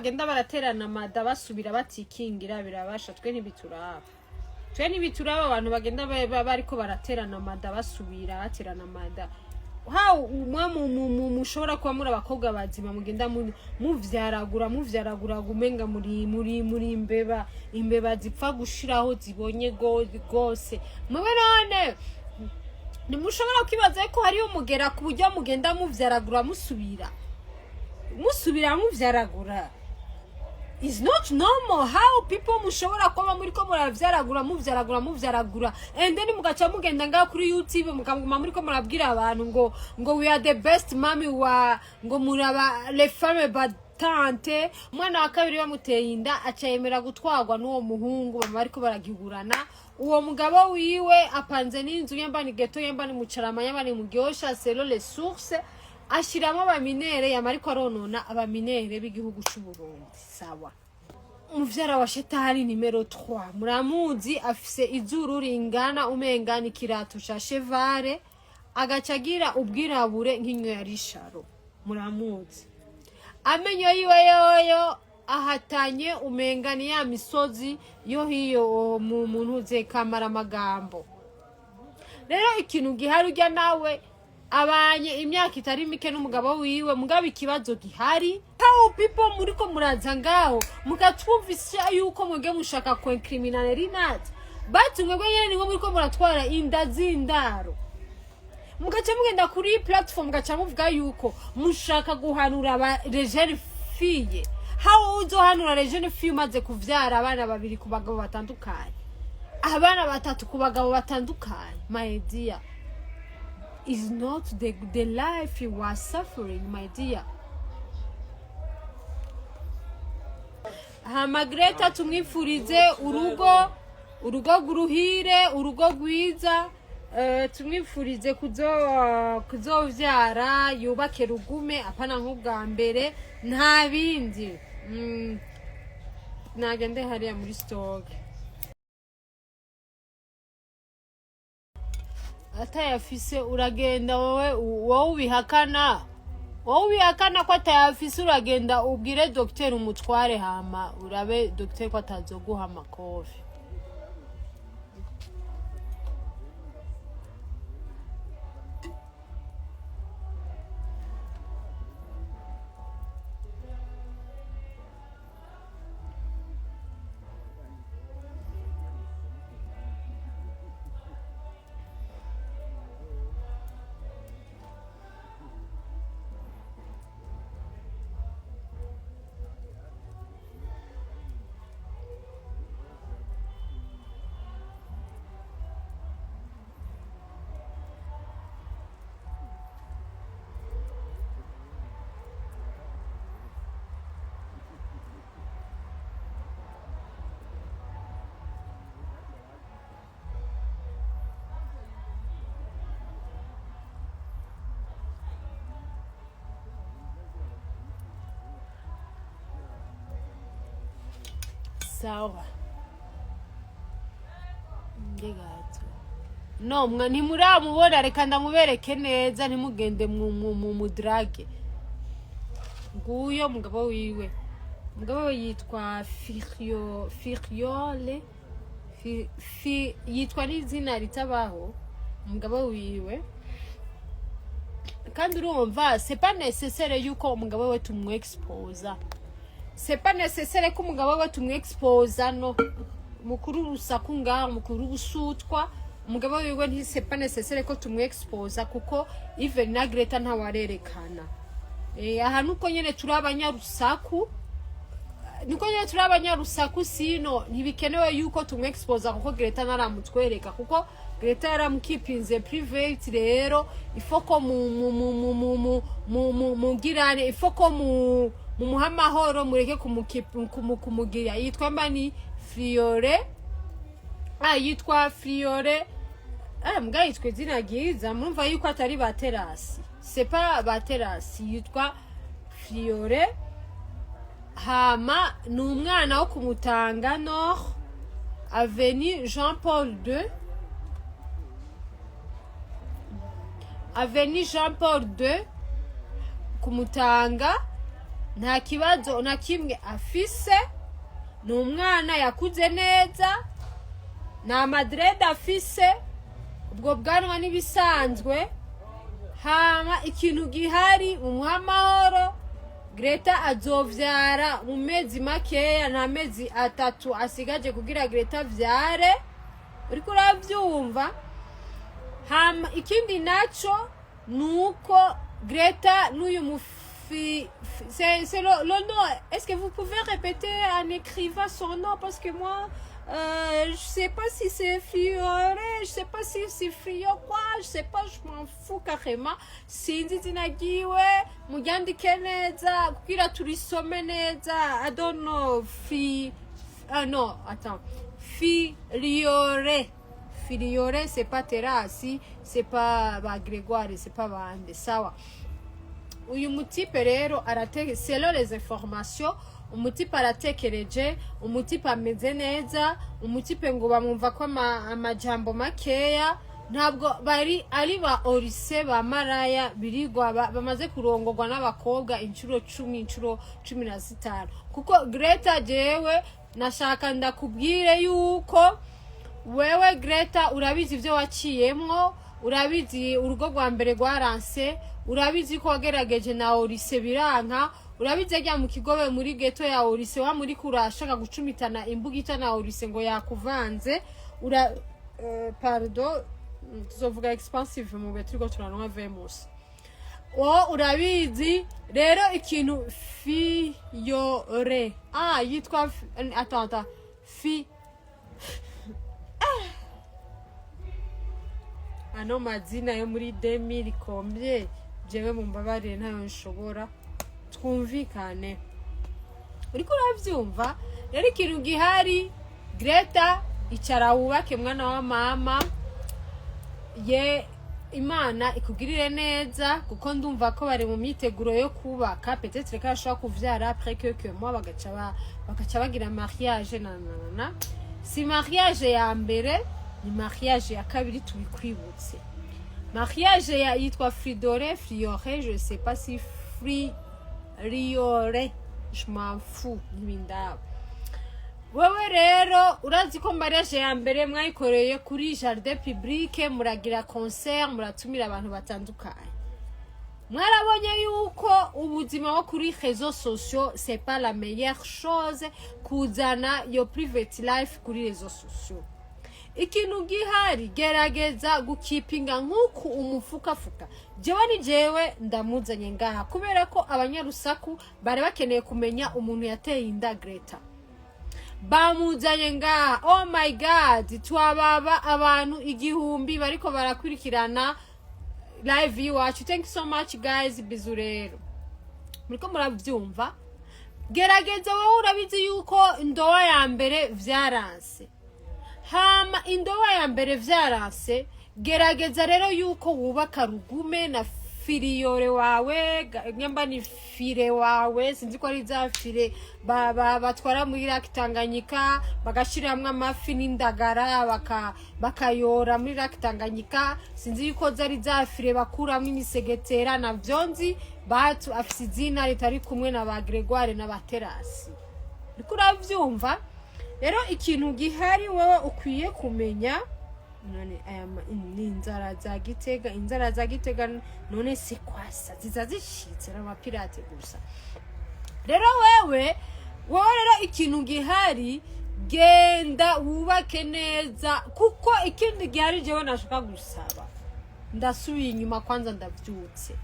bagenda baraterana mada basubira batikingira birabasha twe ntibituraba abantu bagenda bariko baraterana mada basubira baterana mada how umwe mushobora kuba muri abakobwa bazima mugenda muvyaragura gumenga muri imbeba zipfa gushiraho zibonye gose mube none nimushobora kwibaza ko hari umugera ku buryo mugenda muvyaragura musubira muvyaragura. It's not normal how people mushobora kuba muri ko muvyaragura and then mugacha mugenda nga kuri YouTube mukaguma muri ko murabwira abantu ngo we are the best mommy ngo muraba les femmes batante mwana wa kabiri bamuteye inda acayemera gutwagwa n'uwo muhungu bariko baragigurana uwo mugabo wiwe apanze n'inzu yembani geto yembani mucarama yembani mugyosha selo les sources ashiramo abaminere yamariko aronona abaminere b'igihugu cy'u Burundi sawa. Umuvyara wa shetani numero 3 muramuzi afise izuru ringana umengana ikirato ca chevare agacagira ubwirabure nk'inyo ya risharo muramuzi amenyo yiwe yoyo ahatanye umengana ya misozi yo hiyo mu muntu ze kamara magambo. Rero ikintu gihari ujya nawe abanye imyaka itari mike n'umugabo wiwe mugabo ikibazo gihari how people muri ko muraza ngaho mugatwumvisha yuko mwege mushaka ko criminality but mwege nyene ngo muri ko muratwara inda zindaro mugace mugenda kuri platform gacha muvuga yuko mushaka guhanura aba jeune fille how uzohanura jeune fille maze kuvyara abana babiri ku bagabo batandukanye abana batatu ku bagabo batandukanye my dear is not the life you are suffering, my dear. Gretta tumwifurize urugo guruhire urugo gwiza tumwifurize kuzovyara yubake rugume apana nk'ubwa mbere nta bindi nagende hariya muri stock atayafise uragenda wowe ubihakana ko atayafise uragenda ubwire docteur umutware hama urabe docteur ko atazoguha amakofi. Sawa ndegato no mwa ntimuramubona reka ndamubereke neza ntimugende mu drage nguyo mugabo wiwe yitwa Firiole yitwa n'izina ritabaho mugabo wiwe kandi urumva c'est pas nécessaire yuko umugabo we tumwexposa c'est pas nécessaire ko umugabo we tumwexposa no mukuru Urusaku ngaho mukuru busutwa umugabo wiwe nti c'est pas nécessaire ko tumwexposa kuko even na Gretta nta warerekana ahantu ko nyene turi abanyarusaku sino ntibikenewe yuko tumwexposa kuko Gretta naramutwereka kuko Gretta yaramukipinze private rero ifoko mu girane ifoko mu muhamahoro mureke kumugira yitwa mbani Fiore yitwa Fiore mbwa yitwe zina giza murumva yuko atari baterasi c'est pas baterasi yitwa Fiore hama n'umwana wo kumutanga Nord avenue Jean Paul II kumutanga nta kibazo na kimwe afise, ni umwana yakuze neza, nta madrede afise, ubwo bwanwa n'ibisanzwe. Hama ikintu gihari umuha amahoro, Gretta azovyara mu mezi makeya, nta mezi 3 asigaje kugira Gretta vyare. Uriko uravyumva? Hama ikindi naco nuko Gretta n'uyu mufi c'est le nom. Est-ce que vous pouvez répéter en écrivant son nom parce que moi je sais pas si c'est Fiore, je sais pas si c'est Frio quoi, je sais pas, je m'en fous carrément. Sinzi zinagiwe mujyandike neza kugira turisome neza. I don't know. Non, attends. Filiore, c'est pas Terasi, c'est pas ba Grégoire, c'est pas bande. Sawa. Uyu mutipe rero arateke selon les informations, umutipe aratekereje, umutipe ameze neza, umutipe ngo bamumva ko amajambo makeya, ntabwo bari ari ba orise ba maraya birigwa bamaze kurongorwa n'abakobwa inshuro 10 inshuro 15. Kuko Gretta jewe nashaka ndakubwire yuko wewe Gretta urabizi ivyo waciyemwo, urabizi urugo rwa mbere rwaranse, urabizi ko wagerageje na orise biranka, urabizi ajya mu kigobe muri ghetto ya orise wa muri kurashaka gucumitana imbugita na orise ngo yakuvanze. Pardon, tuzovuga expensive mu betriko turanwa Venus. Urabizi rero ikintu Fiore yitwa attends ano mazina yo muri 2000 combien jewe mumbabarire ntayo nshobora twumvikane. Uriko uravyumva rero ikintu gihari, Gretta icara wubake mwana wa mama ye, Imana ikugirire neza kuko ndumva ko bari mu myiteguro yo kubaka, peut-être que ashaka kuvyara après quelques mois bagaca bagira mariage na si mariage ya mbere ni mariage ya kabiri tubikwibutse. Mariage ya yitwa Fiore, je sais pas si Friore, je m'en fous n'ibindabo. Wewe rero urazi ko mariage ya mbere mwayikoreye kuri jardin public, muragira concert, muratumira abantu batandukanye. Mwarabonye yuko ubuzima wo kuri réseaux sociaux c'est pas la meilleure chose kuzana yo private life kuri réseaux sociaux. Ikintu gihari gerageza gukipinga nkuko umufukafuka. Jewe ndamuzanye ngaha kubera ko abanyarusaku bari bakeneye kumenya umuntu yateye inda Gretta. Bamuzanye ngaha, oh my god, twababa abantu igihumbi bariko barakurikirana live iwacu. Thank you so much guys, bizu rero. Muriko muravyumva? Gerageza wowe urabizi yuko indowa ya mbere vyaranse. Hama indowa ya mbere vyaranse, gerageza rero yuko wubaka rugume na Filiore wawe, nyamba ni fire wawe, sinzi ko ari za fire batwara muri Lake Tanganyika bagashiramwe amafi n'indagara bakayora muri Lake Tanganyika, sinzi yuko zari za fire bakuramo imisegetera na vyonzi batu afise izina ritari kumwe na ba Grégoire na ba Terasi. Uriko uravyumva rero ikintu gihari wowe ukwiye kumenya none inzara za Gitega none sikwasa zizazishitse n'abapirate gusa. Rero wewe rero ikintu gihari genda wubake neza kuko ikindi gihari jewe nashaka gusaba, ndasubiye inyuma kwanza ndavyutse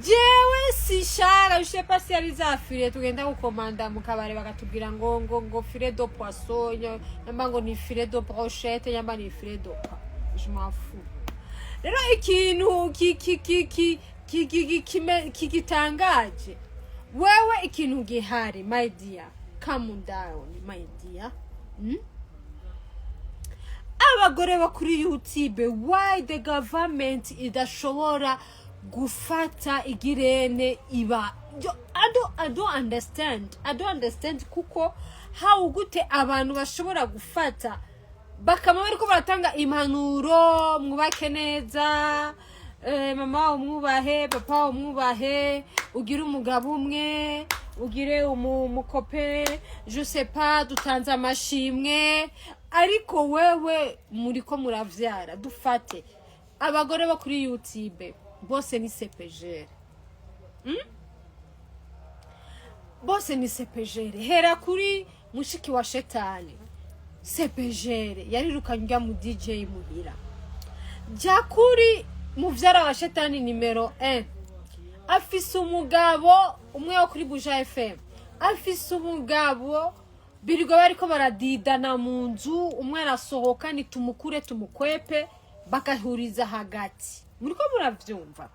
jewe sishara je sais pas si ari za fire tugenda gukomanda mu kabare bagatubwira ngo file de poisson nyamba ngo ni file de brochette nyamba ni file de pain, je m'en fous. Rero ikintu kigitangaje wewe ikintu gihari my dear, calm down my dear. Abagore bakuri YouTube, why the government idashobora gufata igirene iba I don't understand kuko how gute abantu bashobora gufata bakama bariko baratanga impanuro mwubake neza mama umwubahe, papa umwubahe, ugire umugabo umwe, ugire umukope, je sais pas, dutanze amashimwe. Ariko wewe muriko muravyara, dufate abagore bo kuri YouTube bose ni CPG. Bose ni CPG. Hera kuri mushiki wa shetani CPG yarirukanye ujya mu DJ muhira. Ja kuri muvyara wa shetani nimero 1 afise umugabo umwe wo kuri Buja FM, afise umugabo birigo bariko baradidana mu nzu, umwe arasohoka ni tumukure tumukwepe bakahuriza hagati. Muriko muravyumva?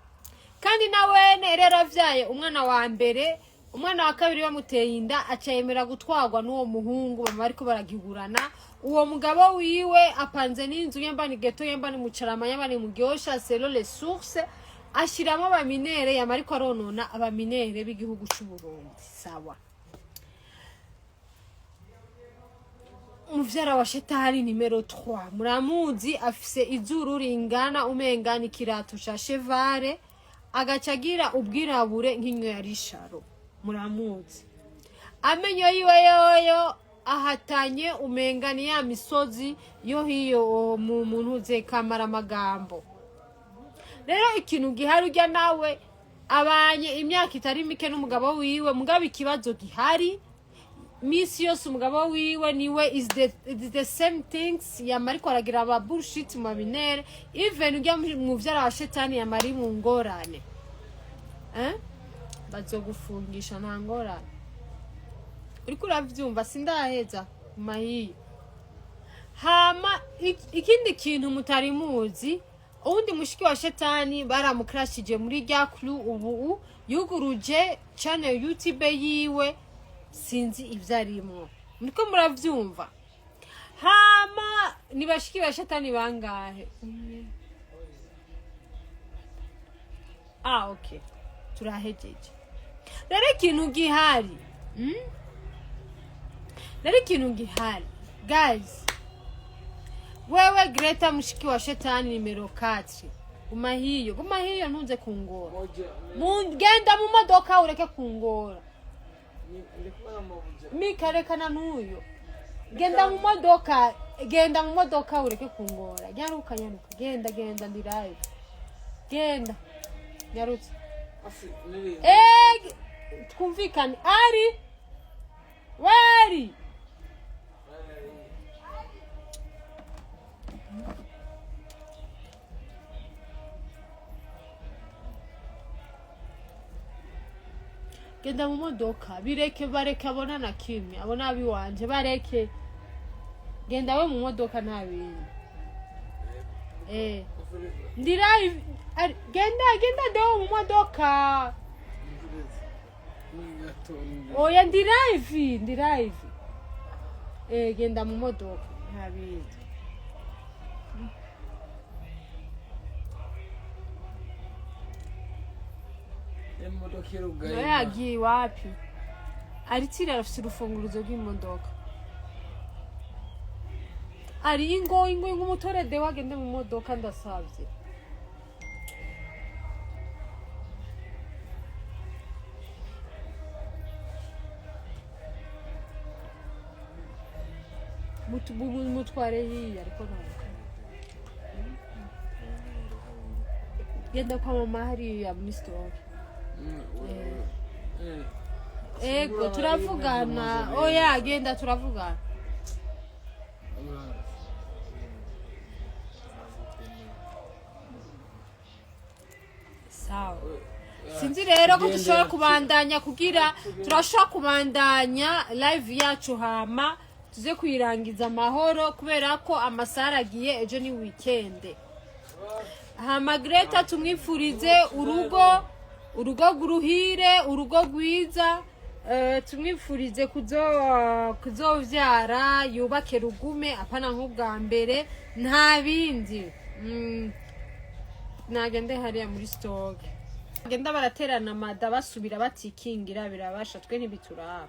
Kandi nawe rero avyaye umwana wa mbere, umwana wa kabiri bamuteye inda acayemera gutwagwa n'uwo muhungu bama bariko baragihurana. Uwo mugabo wiwe apanze n'inzu yamba ni geto yamba ni mucarama yamba ni mugyosha selo les sources, ashiramo abaminere yamariko aronona abaminere b'igihugu cy'u Burundi. Sawa. Muvyara wa shetani nimero 3 muramuzi, afise izuru ringana umengana ikirato ca chevare, agacagira ubwirabure nk'inyo ya risharo. Muramuzi. Amenyo yiwe yoyo ahatanye umengani ya misozi yo hiyo mu muntu ze kamara magambo. Rero ikintu gihari ujya nawe abanye imyaka itari mike n'umugabo wiwe, mugabo ikibazo gihari misi yose umugabo wiwe niwe is the same things yamariko aragira aba bullshit mu binere, even ujya mu vyara wa shetani yamari mu ngorane. Bazogufungisha nta ngorane. Uriko uravyumva sindaheza mahiyo. Hama ikindi kintu mutari muzi, uwundi mushiki wa shetani baramukrashije muri rya crew, ubu yuguruje channel YouTube yiwe, sinzi ivyarimo. Muriko muravyumva? Hama ni bashiki ba shetani bangahe? Okay. Turahejeje. Rero ikintu gihari. Rero ikintu gihari. Guys. Wewe Gretta mushiki wa shetani nimero 4. Gumahiyo ntunze kungora. Genda mu modoka ureke kungora. Mika rekana n'uyo. Genda mu modoka ureke kungora. Nyaruka. Genda ndi live. Genda. Nyarutse. Twumvikane ari wari genda mu modoka, bireke bareke abona na kimwe, abona abi wanje bareke. Genda we mu modoka nta bintu. Ndi live. Genda do mu modoka. Oya ndi live. Genda mu modoka nta bintu. Yagiye wapi? Aritira afite urufunguruzo rw'imodoka. Ari ingo nk'umutore de wagende mu modoka ndasavye. Mutware hiya ariko ntabwo. Genda kwa mama hariya muri store. Ego turavugana. Oya genda turavugana. Sawa. Sinzi rero ko dushobora kubandanya kugira turashaka kubandanya live yacu hama tuze kuyirangiza amahoro kubera ko amasara agiye ejo ni weekend. Hama Gretta tumwifurize urugo guruhire, urugo gwiza, tumwifurize kuzovyara yubake rugume apana nk'ubwa mbere nta bindi. Nagende hariya muri stock. Genda baraterana mada basubira batikingira birabasha twe ntibituraba.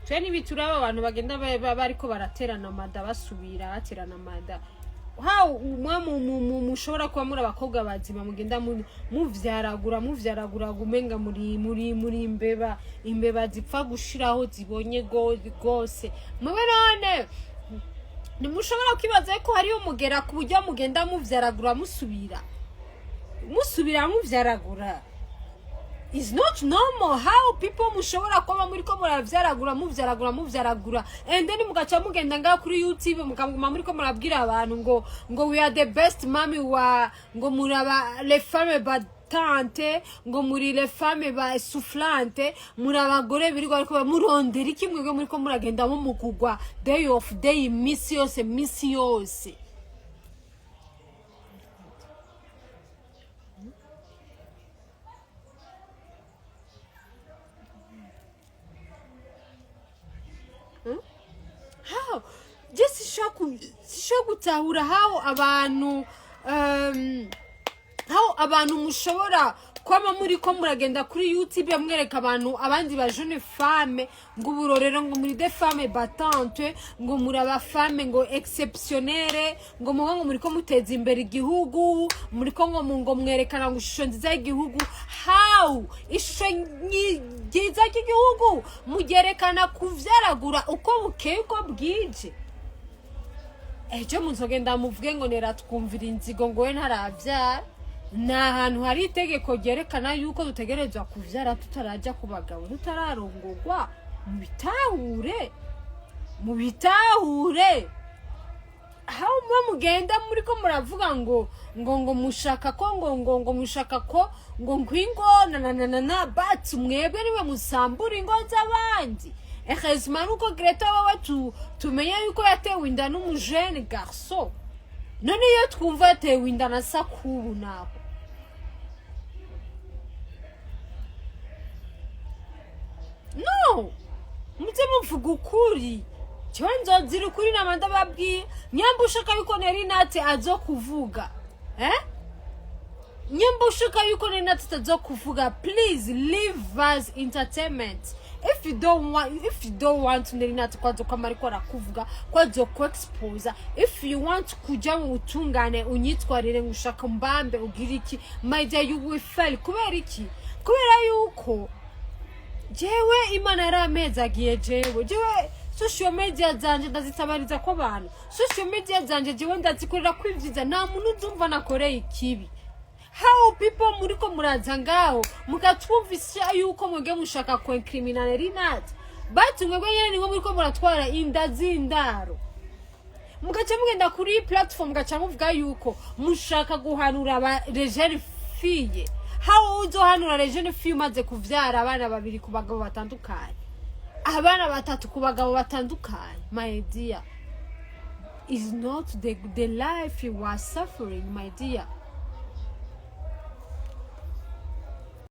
Twe ntibituraba abantu bagenda bariko baraterana mada basubira baterana mada. how mushobora kuba muri abakobwa bazima mugenda muvyaragura gumenga muri imbeba zipfa gushiraho zibonye gose mwe none nimushobora kwibaza ko hari umugera ku buryo mugenda muvyaragura musubira muvyaragura. It's not normal how people mushobora kuba muri ko muvyaragura and then mugacha mugenda nga kuri YouTube mukaguma muri ko murabwira abantu ngo we are the best mommy wa ngo muraba les femmes battantes ngo muri les femmes ba soufflantes muri abagore biriko ariko murondera iki mwebwe muri ko muragenda mu mukugwa day of day misi yose. How? Just shoku tahura how abantu mushobora kwama muri ko muragenda kuri YouTube mwereka abantu abandi ba jeune femme ngo uburorero ngo muri des femmes battantes ngo muri aba femme ngo exceptionnelle ngo muri ko muteza imbere igihugu muri ko ngo mwerekana ngo ishusho nziza y'igihugu. How ishusho nziza y'igihugu mugerekana kuvyaragura uko bukeye uko bwije. Ejo munzogenda muvuge ngo nera twumvira inzigo ngo we ntaravyara. Na hantu hari itegeko ryerekana yuko dutegerezwa kuvyara tutaraja ku bagabo tutararongorwa mu bitahure how mugenda muri ko muravuga ngo mushaka ko ngo mushaka ko ngo ngwingona na but mwebwe niwe musambura ingo z'abandi. Heureusement uko Gretta wawe tumenye yuko yatewe inda n'umujene garçon none iyo twumva yatewe inda na sakubu naho no muze muvuga ukuri cyo nzozira ukuri namanda babwiye nyamba ushaka yuko Nellynat azo kuvuga nyamba ushaka yuko Nellynat azo kuvuga please leave us entertainment. If you don't want Nellynat kwazo kamari ko rakuvuga kwazo ko expose, if you want kuja mu utungane unyitwarire ngushaka mbambe ugira iki my dear you will fail. Kubera iki? Kubera yuko jewe Imana yaramezagiye jewe social media zanje ndazitabariza ko abantu social media zanje jewe ndazikorera kwivyiza nta muntu uzumva nakoreye ikibi. How people muri ko muraza ngaho mugatwumvisha yuko mwege mushaka ko criminal Nellynat but mwebwe nyene ngo muri ko muratwara inda zindaro mugaca mugenda kuri platform gaca muvuga yuko mushaka guhanura aba jeune fille. How uzohanura jeune fille maze kuvyara abana babiri ku bagabo batandukanye abana batatu ku bagabo batandukanye? My dear, is not the life you are suffering, my dear.